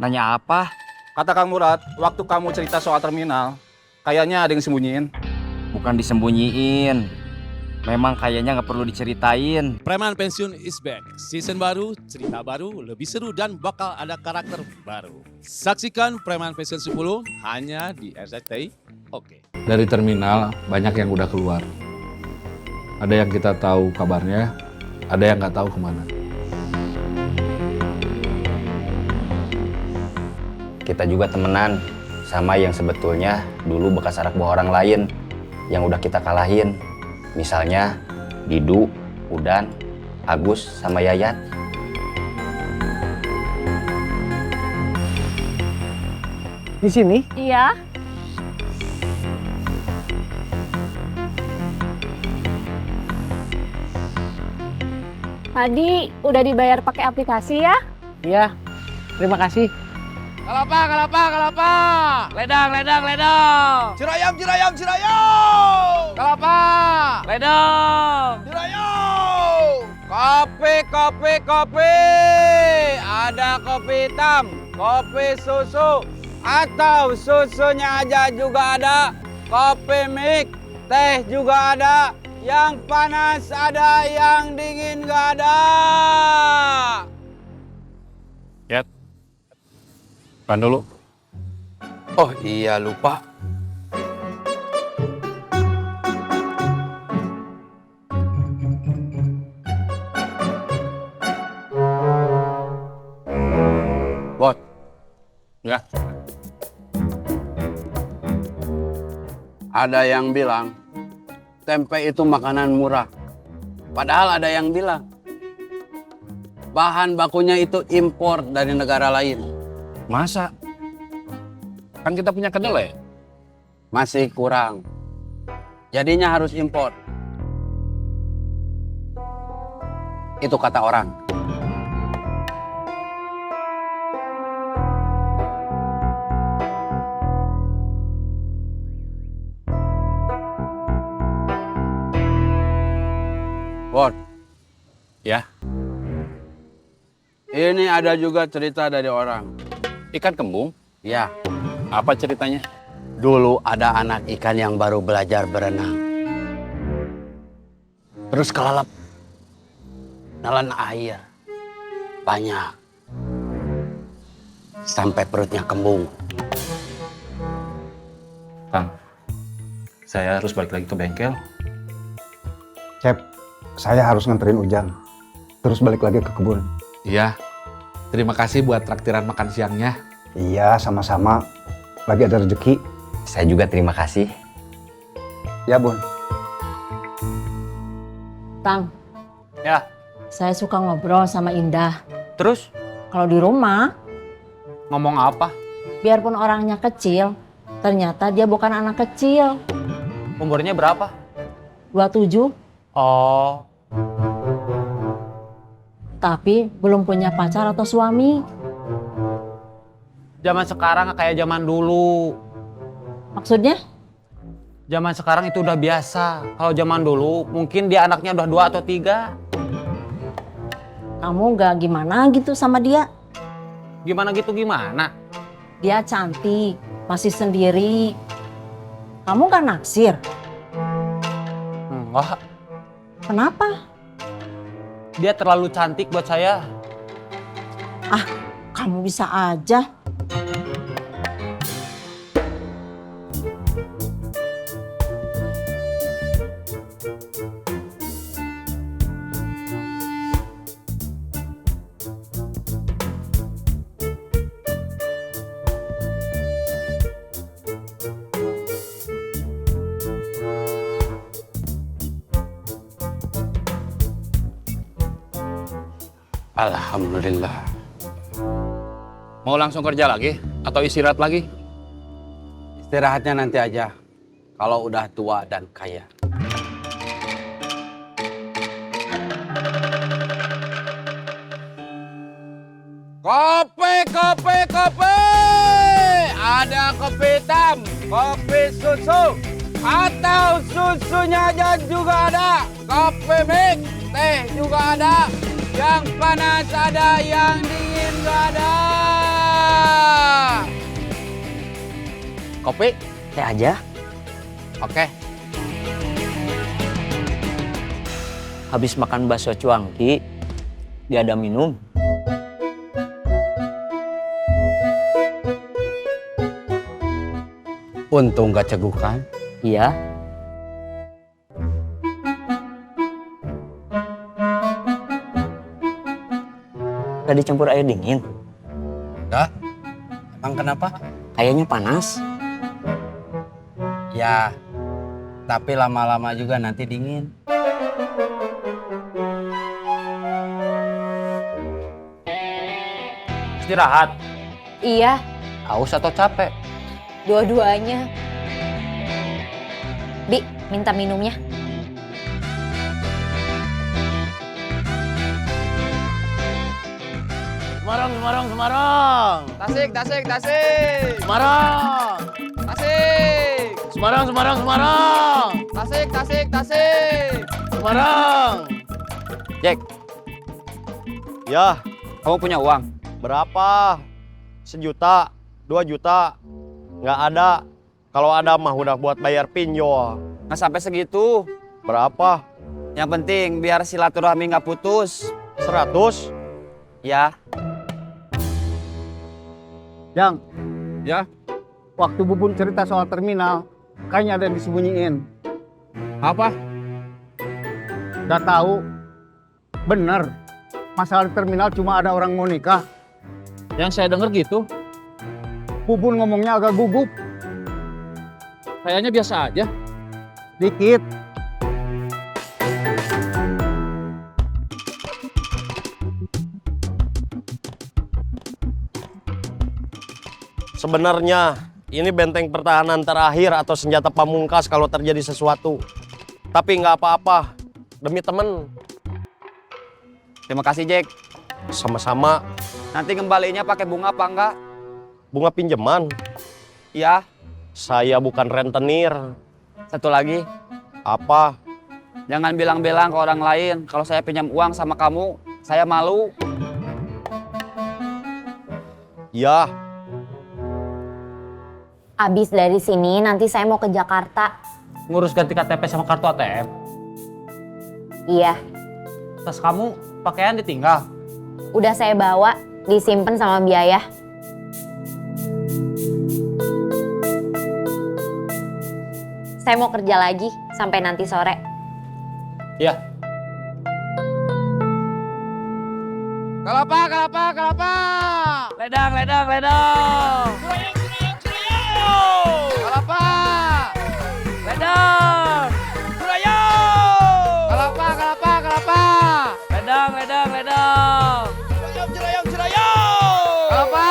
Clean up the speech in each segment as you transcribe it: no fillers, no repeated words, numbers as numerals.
Nanya apa? Kata Kang Murad, waktu kamu cerita soal terminal, kayaknya ada yang sembunyiin. Bukan disembunyiin. Memang kayaknya nggak perlu diceritain. Preman Pensiun is back. Season baru, cerita baru, lebih seru dan bakal ada karakter baru. Saksikan Preman Pensiun 10 hanya di RCTI. Oke. Dari terminal banyak yang udah keluar. Ada yang kita tahu kabarnya, ada yang nggak tahu kemana. Kita juga temenan sama yang sebetulnya dulu bekas anak buah orang lain yang udah kita kalahin. Misalnya Didu, Udan, Agus, sama Yayat. Di sini? Iya. Tadi udah dibayar pakai aplikasi ya? Iya. Terima kasih. Kalapa. Ledang. Cirayam. Kalapa. Ledang. Cirayam. Kopi. Ada kopi hitam, kopi susu, atau susunya aja juga ada. Kopi mix, teh juga ada. Yang panas ada, yang dingin nggak ada. Pan dulu. Oh iya, lupa. Bot. Ya. Ada yang bilang tempe itu makanan murah. Padahal ada yang bilang bahan bakunya itu impor dari negara lain. Masa? Kan kita punya kedelai. Masih kurang. Jadinya harus impor. Itu kata orang. Bot. Ya. Ini ada juga cerita dari orang. Ikan kembung? Ya, Apa ceritanya? dulu ada anak ikan yang baru belajar berenang. Terus kelelep. Nelan air. Banyak. Sampai perutnya kembung. Kang, saya harus balik lagi ke bengkel. Cep, saya harus nganterin Ujang. Terus balik lagi ke kebun. Iya. Terima kasih buat traktiran makan siangnya. Iya, sama-sama. Lagi ada rezeki. Saya juga terima kasih. Ya, Bun. Tang. Ya. Saya suka ngobrol sama Indah. Terus Kalau di rumah, ngomong apa? biarpun orangnya kecil, ternyata dia bukan anak kecil. Umurnya berapa? 27, Oh, tapi belum punya pacar atau suami. zaman sekarang nggak kayak zaman dulu. Maksudnya? Zaman sekarang itu udah biasa. Kalau zaman dulu mungkin dia anaknya udah 2 atau 3. Kamu gak gimana gitu sama dia? Gimana gitu gimana? Dia cantik, masih sendiri. Kamu gak naksir? Enggak. Kenapa? Dia terlalu cantik buat saya. Kamu bisa aja. Alhamdulillah. Mau langsung kerja lagi? Atau istirahat lagi? Istirahatnya nanti aja. Kalau udah tua dan kaya. Kopi. Ada kopi hitam, kopi susu, atau susunya aja juga ada. Kopi mix, teh juga ada. Yang panas ada, yang dingin gak ada. Kopi? Teh aja. Oke. Habis makan bakso cuangki, dia ada minum. Untung gak cegukan. Iya. Gak dicampur air dingin. Enggak. Emang kenapa? Kayaknya panas. Ya, tapi lama-lama juga nanti dingin. Istirahat. Iya, Haus atau capek? dua-duanya. Bi, minta minumnya. Semarang, Semarang, Semarang. Tasik, tasik, tasik. Semarang. Tasik. Semarang, Semarang, Semarang. Tasik, tasik, tasik. Semarang. Jack, Ya, kamu punya uang? berapa? 1 juta, 2 juta. Nggak ada. Kalau ada mah udah buat bayar pinjol. Nggak sampai segitu. Berapa? Yang penting biar silaturahmi nggak putus. 100? Ya. Jang, Ya. waktu Bubun cerita soal terminal, kayaknya ada yang disembunyiin. Apa? Udah tahu? Bener. Masalah di terminal cuma ada orang mau nikah. Yang saya dengar gitu, Bubun ngomongnya agak gugup, kayaknya biasa aja. dikit. Sebenarnya ini benteng pertahanan terakhir atau senjata pamungkas kalau terjadi sesuatu. Tapi nggak apa-apa. Demi temen. Terima kasih, Jack. Sama-sama. Nanti kembalinya pakai bunga apa enggak? Bunga pinjaman. Iya. Saya bukan rentenir. Satu lagi, Apa? jangan bilang-bilang ke orang lain kalau saya pinjam uang sama kamu. Saya malu. Ya. Abis dari sini nanti saya mau ke Jakarta. Ngurus ganti KTP sama kartu ATM. Iya, Tas kamu pakaian ditinggal. udah saya bawa, disimpan sama biaya. Saya mau kerja lagi sampai nanti sore. Iya. Kelapa, kelapa, kelapa. Ledang, ledang, ledang. Kelapa. Ledang. Kelapa, kelapa, kelapa. Ledang, ledang, ledang. Kelapa.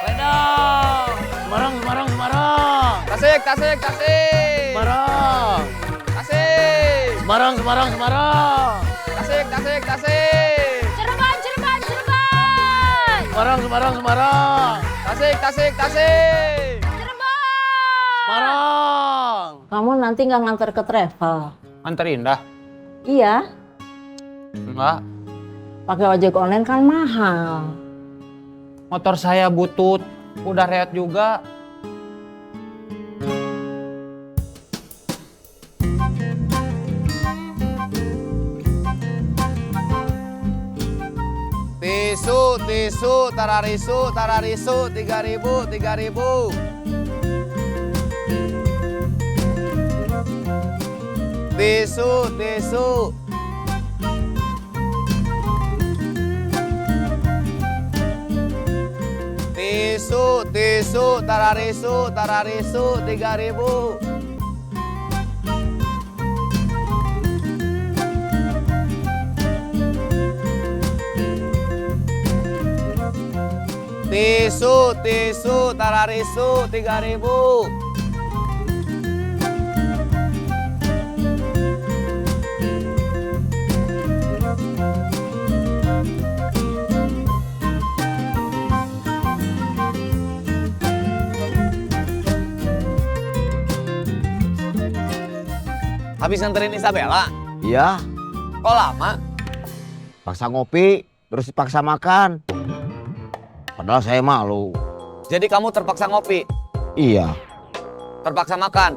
Ledang. Semarang, Semarang, Semarang. Tasik, tasik, tasik. Semarang. Tasik. Semarang, Semarang, Semarang. Tasik, tasik, tasik. Cirebon, Cirebon, Cirebon! Semarang, Semarang, Semarang. Tasik, tasik, tasik. Semarang. Kamu nanti nggak nganter ke travel? Anterin dah. Iya, Enggak. pakai ojek online kan mahal. Motor saya butut. Udah reot juga. Tisu, tisu, tararisu, tararisu, 3.000, 3.000. Tisu, tisu. Tisu, tisu, tararisu, tararisu, 3.000. Tisu, tisu, tararisu, 3.000. Habis nganterin Isabella? Iya, Kok lama? paksa ngopi, terus dipaksa makan. Padahal saya malu. Jadi kamu terpaksa ngopi? Iya, Terpaksa makan.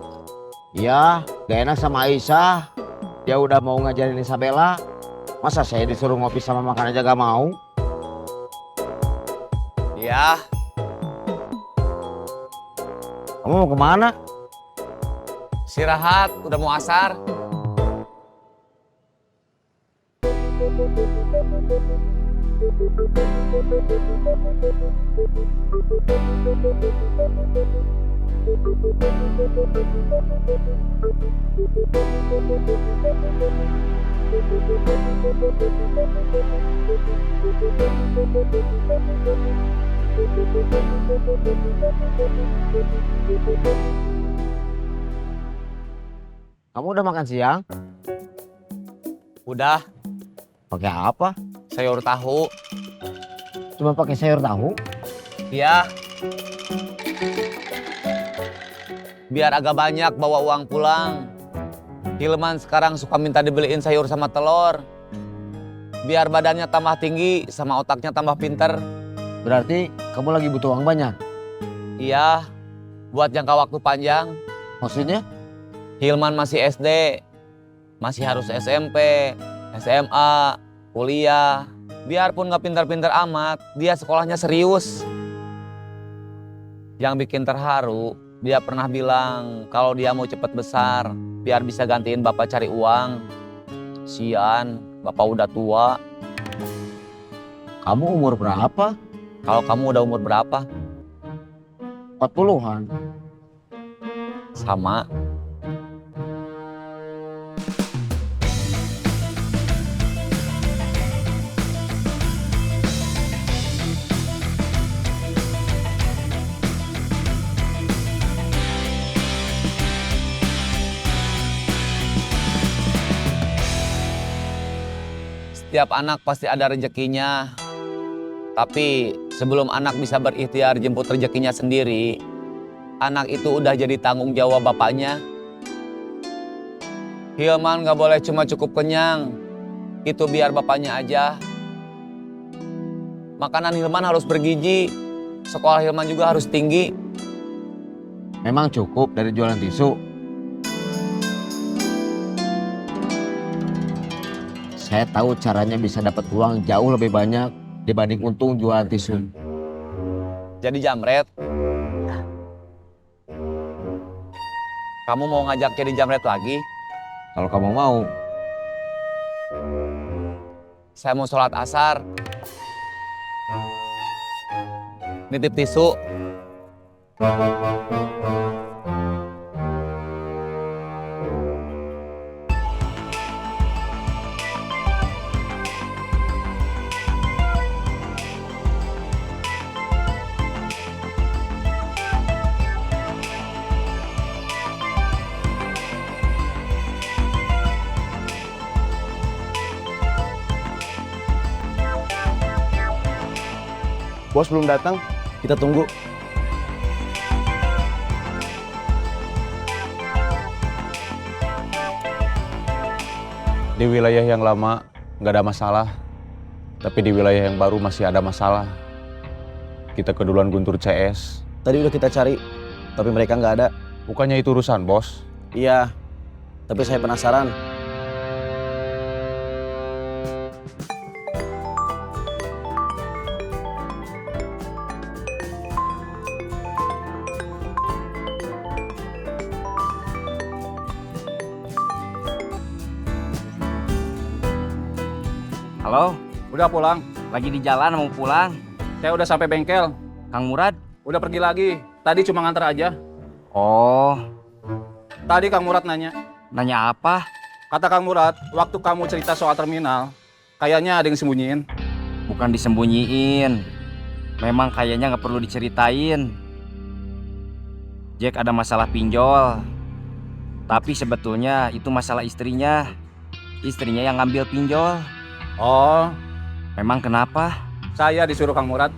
Iya, gak enak sama Aisyah. Dia udah mau ngajarin Isabella. Masa saya disuruh ngopi sama makan aja gak mau? Iya. Kamu mau kemana? Istirahat, udah mau asar. Kamu udah makan siang? Udah, Pakai apa? sayur tahu. Cuma pakai sayur tahu? Iya. Biar agak banyak bawa uang pulang. Hilman sekarang suka minta dibeliin sayur sama telur. Biar badannya tambah tinggi sama otaknya tambah pinter. Berarti kamu lagi butuh uang banyak? Iya, buat jangka waktu panjang. Maksudnya? Hilman masih SD, masih harus SMP, SMA, kuliah. Biarpun nggak pintar-pintar amat, dia sekolahnya serius. Yang bikin terharu, dia pernah bilang kalau dia mau cepet besar, biar bisa gantiin bapak cari uang. Sian, bapak udah tua. Kamu umur berapa? Kalau kamu udah umur berapa? 40-an. Sama. Setiap anak pasti ada rezekinya. Tapi sebelum anak bisa berikhtiar jemput rezekinya sendiri, anak itu udah jadi tanggung jawab bapaknya. Hilman gak boleh cuma cukup kenyang. Itu biar bapaknya aja. Makanan Hilman harus bergizi. Sekolah Hilman juga harus tinggi. Memang cukup dari jualan tisu? Saya tahu caranya bisa dapat uang jauh lebih banyak dibanding untung jualan tisu. Jadi jamret. Kamu mau ngajak jadi jamret lagi? Kalau kamu mau. Saya mau sholat asar. Nitip tisu. Bos belum datang, kita tunggu. Di wilayah yang lama nggak ada masalah, tapi di wilayah yang baru masih ada masalah. Kita keduluan Guntur CS. Tadi udah kita cari, tapi mereka nggak ada. Bukannya itu urusan, bos? Iya, tapi saya penasaran. Halo, Udah pulang? lagi di jalan mau pulang. Saya udah sampai bengkel. Kang Murad? Udah pergi lagi. Tadi cuma nganter aja. Oh, Tadi Kang Murad nanya. nanya apa? Kata Kang Murad, waktu kamu cerita soal terminal, kayaknya ada yang sembunyiin. Bukan disembunyiin. Memang kayaknya nggak perlu diceritain. Jack ada masalah pinjol. Tapi sebetulnya itu masalah istrinya. Istrinya yang ngambil pinjol. Oh, Memang kenapa? saya disuruh Kang Murad.